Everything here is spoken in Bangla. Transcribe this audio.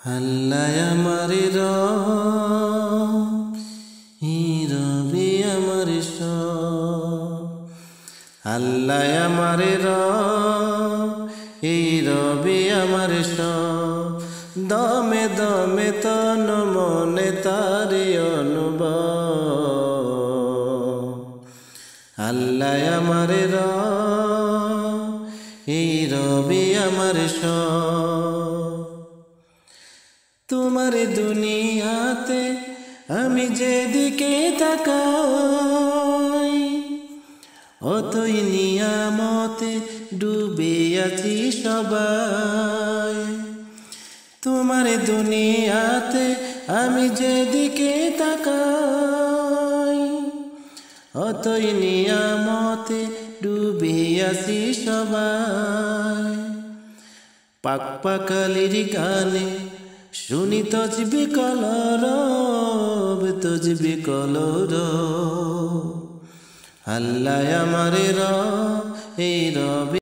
আল্লাহ আমারে রবি আমার আল্লাহ আমারে রবি আমার দমে দমে তন মনে তারি অনুভব। আল্লাহ আমারে রবি আমার তোমার দুনিয়াতে আমি যেদিকে তাকাই অতই নিয়ামতে ডুবে আছি সবাই। তোমার দুনিয়াতে আমি যেদিকে তাকাই অতই নিয়ামতে ডুবে আছি সবাই। পাক পাকালির গানে শুনি তজবি কলরব তজবি কলরব। আল্লাহ আমারে রবি